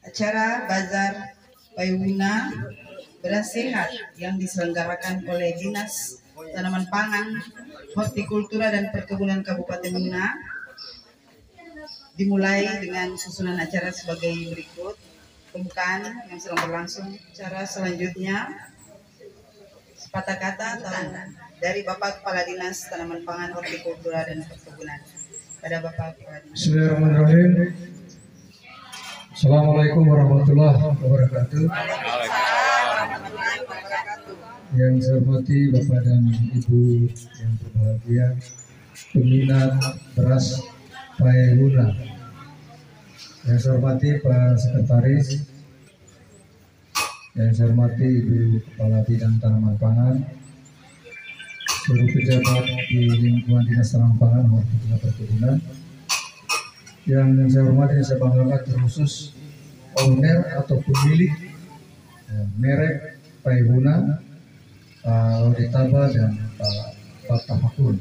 Acara Bazar Payuna Beras Sehat yang diselenggarakan oleh Dinas Tanaman Pangan, Hortikultura dan Perkebunan Kabupaten Muna dimulai dengan susunan acara sebagai berikut. Pembukaan yang sedang berlangsung. Acara selanjutnya sepatah kata dari Bapak Kepala Dinas Tanaman Pangan, Hortikultura dan Perkebunan. Pada Bapak Kepala Dinas. Bismillahirrahmanirrahim. Assalamualaikum warahmatullahi wabarakatuh. Yang saya hormati Bapak dan Ibu yang berbahagia, peminat beras Payuna. Yang saya hormati Pak Sekretaris, yang saya hormati Ibu Kepala Bidang Tanaman Pangan, seluruh pejabat di lingkungan Dinas Tanaman Pangan, Hortikultura Perkebunan. Yang saya hormati dan saya banggakan terkhusus owner atau pemilik merek Payuna, Pak Odetaba dan Pak Tafakun,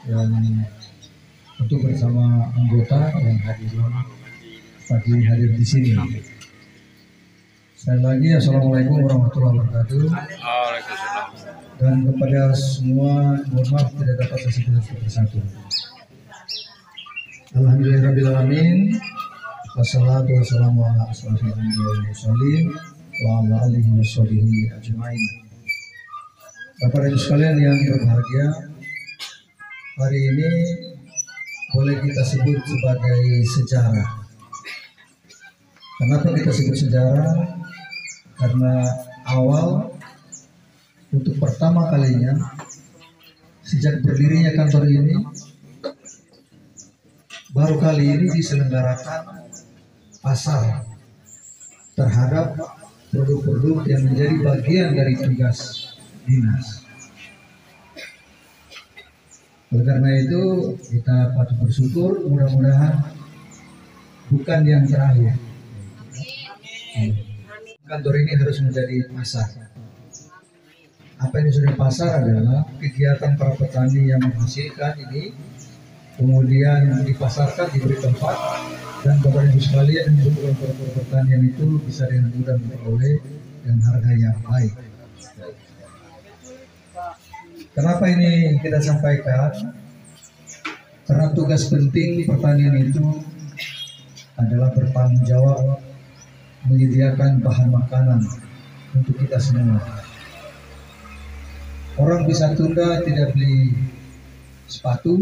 yang tentu bersama anggota yang hadir di sini. Sekali lagi Assalamualaikum warahmatullahi wabarakatuh. Dan kepada semua, mohon maaf tidak dapat saya sebut satu persatu. Alhamdulillahirrahmanirrahim. Wassalatu wassalamu ala asrofil anbiya'i wal mursalin wa ala alihi washabihi ajma'in. Bapak dan Ibu sekalian yang berbahagia, hari ini boleh kita sebut sebagai sejarah. Kenapa kita sebut sejarah? Karena awal untuk pertama kalinya sejak berdirinya kantor ini, baru kali ini diselenggarakan pasar terhadap produk-produk yang menjadi bagian dari tugas dinas. Oleh karena itu kita patut bersyukur, mudah-mudahan bukan yang terakhir. Kantor ini harus menjadi pasar. Apa yang sudah pasar adalah kegiatan para petani yang menghasilkan ini, kemudian dipasarkan, diberi tempat, dan Bapak Ibu sekalian yang membutuhkan produk pertanian itu bisa dengan mudah memperoleh dengan harga yang baik. Kenapa ini kita sampaikan? Karena tugas penting pertanian itu adalah bertanggung jawab menyediakan bahan makanan untuk kita semua. Orang bisa tunda tidak beli sepatu,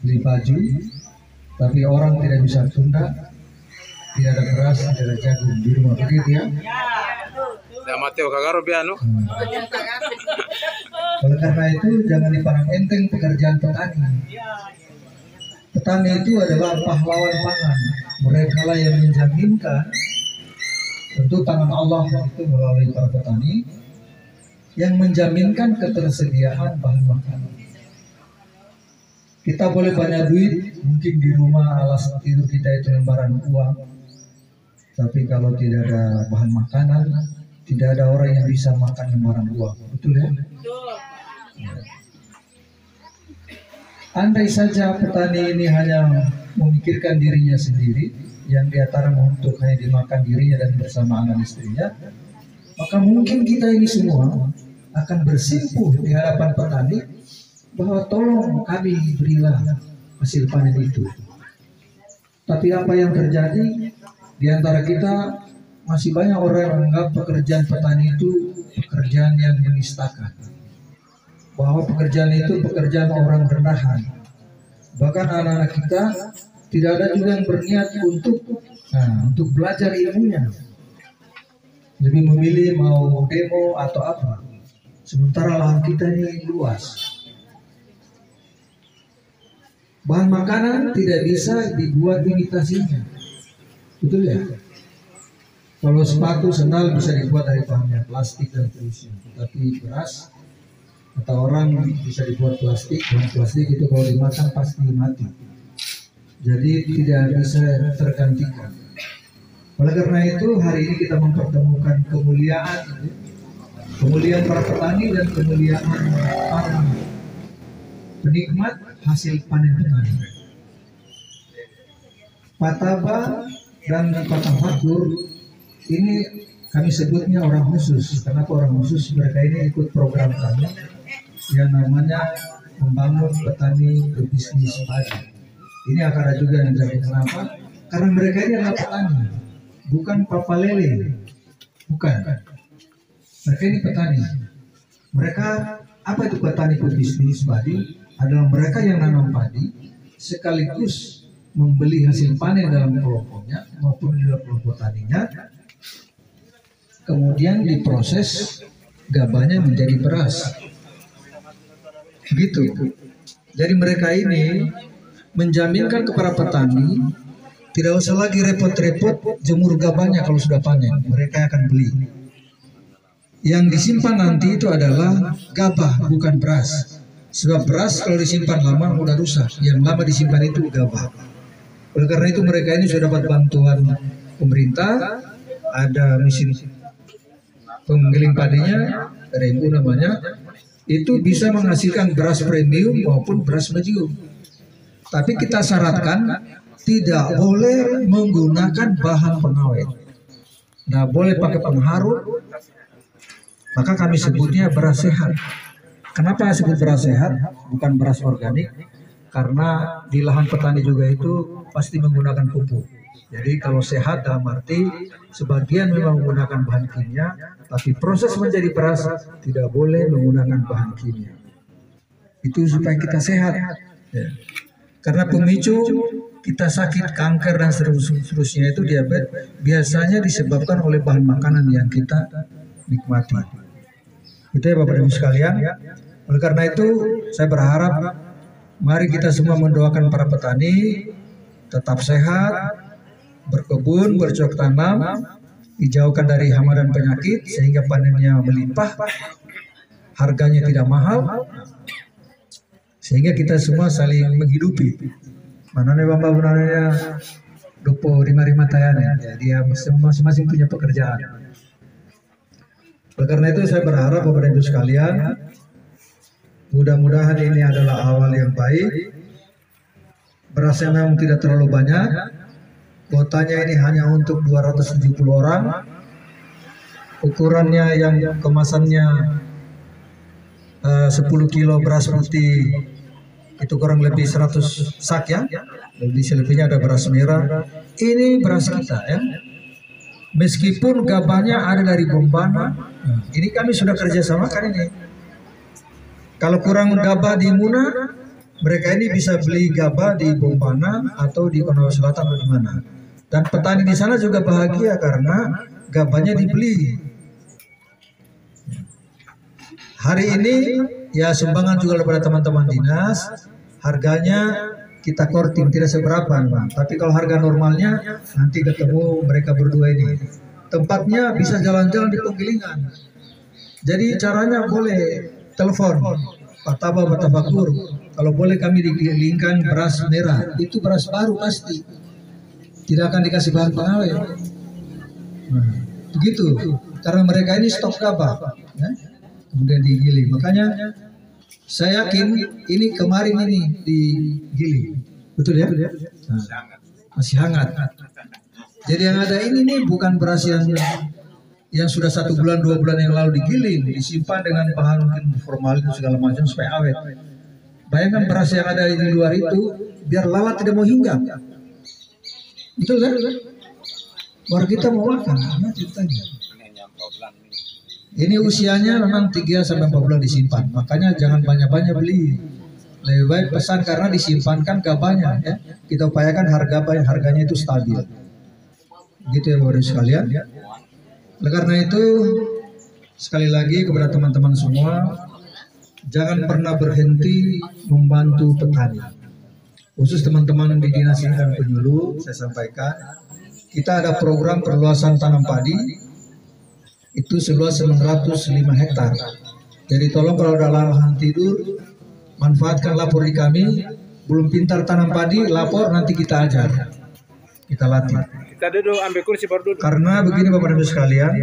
beli baju, tapi orang tidak bisa tunda tidak ada beras, tidak ada jagung di rumah, begitu ya? Mateo Kagaro piano. Oleh karena itu jangan dipandang enteng pekerjaan petani. Petani itu adalah pahlawan pangan. Mereka lah yang menjaminkan, tentu tangan Allah itu melalui para petani yang menjaminkan ketersediaan bahan makanan. Kita boleh banyak duit, mungkin di rumah alas tidur kita itu lembaran uang, tapi kalau tidak ada bahan makanan, tidak ada orang yang bisa makan lembaran uang. Betul ya? Andai saja petani ini hanya memikirkan dirinya sendiri, yang diantara untuk hanya dimakan dirinya dan bersama anak istrinya, maka mungkin kita ini semua akan bersimpuh di hadapan petani bahwa tolong kami berilah hasil panen itu. Tapi apa yang terjadi di antara kita, masih banyak orang yang menganggap pekerjaan petani itu pekerjaan yang menistakan, bahwa pekerjaan itu pekerjaan orang rendahan. Bahkan anak-anak kita tidak ada juga yang berniat untuk belajar ilmunya, lebih memilih mau demo atau apa, sementara lahan kita ini luas. Bahan makanan tidak bisa dibuat imitasinya, betul ya? Kalau sepatu, sandal bisa dibuat dari bahannya plastik dan seterusnya, tapi beras atau orang bisa dibuat plastik, bahan plastik itu kalau dimakan pasti mati. Jadi tidak bisa tergantikan. Oleh karena itu hari ini kita mempertemukan kemuliaan para petani dan kemuliaan para penikmat hasil panen petani. Pak Taba Dan Pak Tafakur ini kami sebutnya orang khusus. Kenapa orang khusus? Mereka ini ikut program kami yang namanya membangun petani berbisnis padi. Ini akan ada juga yang jadi kenapa? Karena mereka ini adalah petani, bukan papa lele, bukan. Mereka ini petani. Mereka apa itu petani berbisnis padi? Adalah mereka yang nanam padi sekaligus membeli hasil panen dalam kelompoknya maupun di luar kelompok taninya, kemudian diproses gabahnya menjadi beras. Begitu. Jadi mereka ini menjaminkan kepada petani tidak usah lagi repot-repot jemur gabahnya kalau sudah panen, mereka akan beli. Yang disimpan nanti itu adalah gabah, bukan beras. Sebab beras kalau disimpan lama udah rusak, yang lama disimpan itu gabah. Oleh karena itu mereka ini sudah dapat bantuan pemerintah, ada mesin penggiling padinya, RMU namanya, itu bisa menghasilkan beras premium maupun beras medium. Tapi kita syaratkan tidak boleh menggunakan bahan pengawet, nggak boleh pakai pengharum, maka kami sebutnya beras sehat. Kenapa sebut beras sehat, bukan beras organik? Karena di lahan petani juga itu pasti menggunakan pupuk. Jadi kalau sehat dalam arti sebagian memang menggunakan bahan kimia, tapi proses menjadi beras tidak boleh menggunakan bahan kimia. Itu supaya kita sehat. Ya. Karena pemicu kita sakit, kanker dan seterusnya itu diabetes biasanya disebabkan oleh bahan makanan yang kita nikmati. Itu ya Bapak Ibu sekalian. Oleh karena itu saya berharap mari kita semua mendoakan para petani tetap sehat, berkebun, bercocok tanam, dijauhkan dari hama dan penyakit sehingga panennya melimpah, harganya tidak mahal, sehingga kita semua saling menghidupi. Mana nih Bapak benarnya dopo rima-rima tayane, ya, dia masing-masing punya pekerjaan. Oleh karena itu saya berharap Bapak Ibu sekalian, mudah-mudahan ini adalah awal yang baik. Berasnya memang tidak terlalu banyak, kuotanya ini hanya untuk 270 orang. Ukurannya yang kemasannya 10 kilo beras putih itu kurang lebih 100 sak ya. Lebih selebihnya ada beras merah. Ini beras kita ya. Meskipun gabahnya ada dari Bombana, ini kami sudah kerjasamakan ini. Kalau kurang gabah di Muna, mereka ini bisa beli gabah di Bombana atau di Konawe Selatan atau di mana. Dan petani di sana juga bahagia karena gabahnya dibeli. Hari ini ya sumbangan juga kepada teman-teman dinas. Harganya kita korting tidak seberapa, Bang. Tapi kalau harga normalnya nanti ketemu mereka berdua ini. Tempatnya bisa jalan-jalan di penggilingan. Jadi caranya boleh telepon Pak Taba, Pak Tafakur. Kalau boleh kami digilingkan beras merah. Itu beras baru pasti. Tidak akan dikasih bahan pengawet. Nah, begitu. Karena mereka ini stok gabah. Ya? Kemudian digiling. Makanya saya yakin ini kemarin ini digiling. Betul ya? Nah, masih hangat. Jadi yang ada ini nih bukan beras yang sudah 1 bulan 2 bulan yang lalu digiling, disimpan dengan bahan formalin segala macam supaya awet. Bayangkan beras yang ada di luar itu biar lalat tidak mau hinggap. Betul kan? Baru kita mau makan, ceritanya. Ini usianya memang 3 sampai 4 bulan disimpan. Makanya jangan banyak-banyak beli. Lebih baik pesan karena disimpankan gabahnya ya. Kita upayakan harganya itu stabil. Gitu ya Bapak Ibu sekalian. Oleh karena itu sekali lagi kepada teman-teman semua, jangan pernah berhenti membantu petani. Khusus teman-teman di Dinas Lingkungan Penyuluh, saya sampaikan, kita ada program perluasan tanam padi, itu seluas 905 hektar. Jadi tolong kalau ada lahan tidur, manfaatkan lapor di kami. Belum pintar tanam padi, lapor nanti kita ajar, kita latih. Kita duduk ambil kursi baru duduk. Karena begini Bapak Ibu sekalian,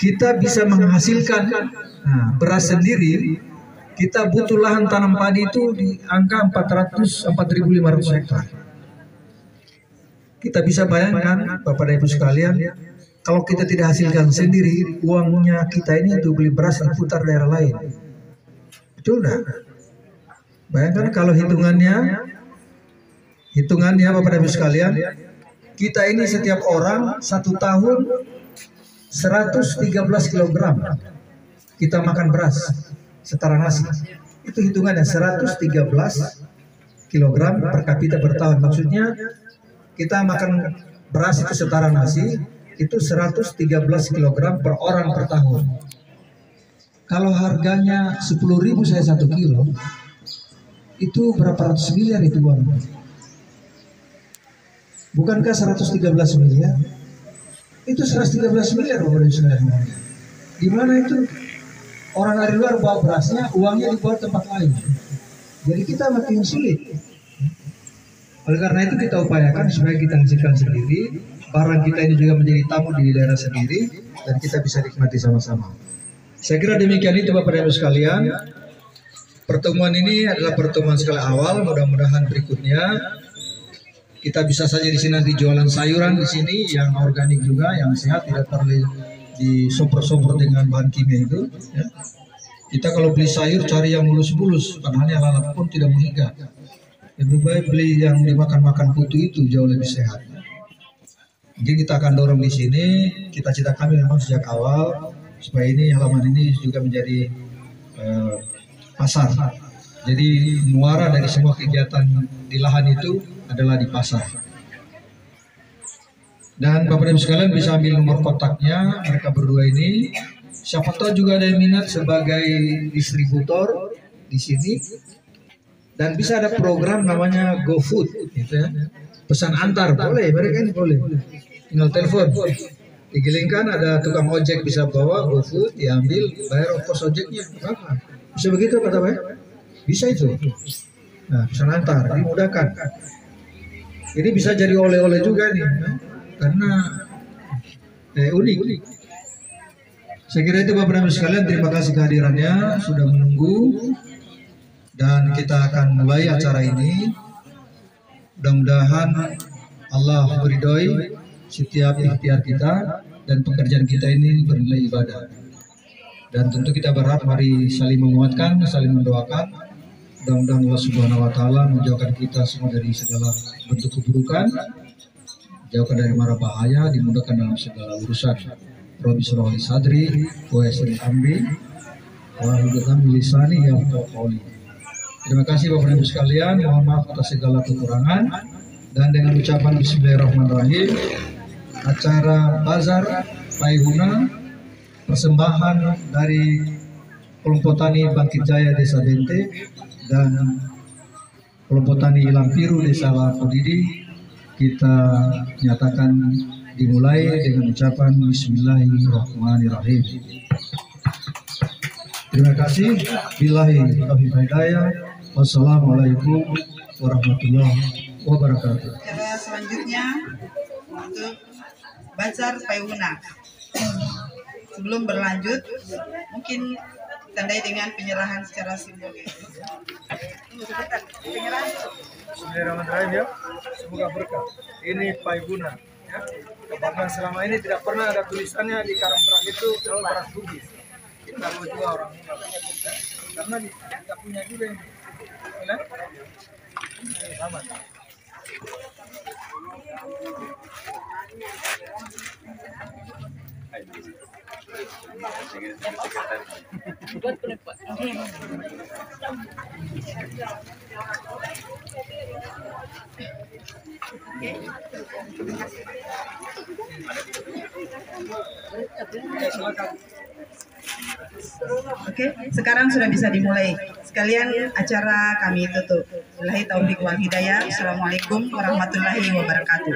kita bisa menghasilkan beras sendiri. Kita butuh lahan tanam padi itu di angka 400-4.500 hektar. Kita bisa bayangkan Bapak dan Ibu sekalian, kalau kita tidak hasilkan sendiri, uangnya kita ini untuk beli beras diputar daerah lain. Betul enggak? Bayangkan kalau hitungannya Bapak dan Ibu sekalian, kita ini setiap orang 1 tahun 113 kg kita makan beras setara nasi. Itu hitungannya 113 kg per kapita per tahun. Maksudnya kita makan beras itu setara nasi, itu 113 kg per orang per tahun. Kalau harganya 10.000 saya 1 kilo, itu berapa ratus miliar itu uang? Bukankah 113 miliar? Itu 113 miliar Bapak dan Saudara. Gimana itu? Orang dari luar bawa berasnya, uangnya dibawa tempat lain. Jadi kita makin sulit. Oleh karena itu kita upayakan supaya kita hasilkan sendiri, barang kita ini juga menjadi tamu di daerah sendiri, dan kita bisa nikmati sama-sama. Saya kira demikian itu Bapak dan Ibu sekalian. Pertemuan ini adalah pertemuan skala awal. Mudah-mudahan berikutnya kita bisa saja di sini nanti jualan sayuran di sini yang organik juga, yang sehat, tidak perlu disopor-sopor dengan bahan kimia itu. Ya. Kita kalau beli sayur cari yang mulus-mulus, padahal yang lalat pun tidak mengikat. Lebih baik beli yang dimakan-makan putu itu jauh lebih sehat. Jadi kita akan dorong di sini. Cita-cita kami memang sejak awal supaya ini halaman ini juga menjadi pasar. Jadi muara dari semua kegiatan di lahan itu adalah di pasar. Dan Bapak Ibu sekalian bisa ambil nomor kontaknya mereka berdua ini. Siapa tahu juga ada yang minat sebagai distributor di sini. Dan bisa ada program namanya GoFood, gitu ya. Pesan antar boleh, mereka ini boleh. Tinggal telepon, digilingkan ada tukang ojek bisa bawa GoFood, diambil, bayar ongkos ojeknya. Bisa begitu kata Pak? Bisa itu. Nah, pesan antar dimudahkan. Ini bisa jadi oleh-oleh juga nih, ya. Karena unik. Saya kira itu Bapak Ibu sekalian, terima kasih kehadirannya, sudah menunggu. Dan kita akan mulai acara ini. Mudah-mudahan Allah meridhoi setiap ikhtiar kita dan pekerjaan kita ini bernilai ibadah. Dan tentu kita berharap mari saling menguatkan, saling mendoakan. Mudah-mudahan Allah Subhanahu wa taala menjauhkan kita semua dari segala bentuk keburukan, jauhkan dari mara bahaya, dimudahkan dalam segala urusan. Rabbi shrah li sadri wa yassir li amri wa hlul 'uqdatam min lisani yafqahu qawli. Terima kasih Bapak Ibu sekalian, mohon maaf atas segala kekurangan, dan dengan ucapan bismillahirrahmanirrahim, acara Bazar Paihuna persembahan dari kelompok tani Bangkit Jaya Desa Bente dan kelompok tani Lampiru Desa Lapodidi kita nyatakan dimulai dengan ucapan bismillahirrahmanirrahim. Terima kasih. Billahi taufiq hidayah. Wassalamualaikum warahmatullahi wabarakatuh. Acara selanjutnya untuk Bazar Paihuna. Sebelum berlanjut, mungkin tandai dengan penyerahan secara simbolis. Penyerahan. Bismillahirrahmanirrahim ya. Semoga berkah. Ini Paihuna ya. Karena selama ini tidak pernah ada tulisannya di karang beras itu kalau beras Bugis. Kita juga orang karena kita punya juga ini. Ya? Selamat. Oke, sekarang sudah bisa dimulai. Sekalian acara kami tutup. Billahi taufiq wal hidayah. Assalamualaikum warahmatullahi wabarakatuh.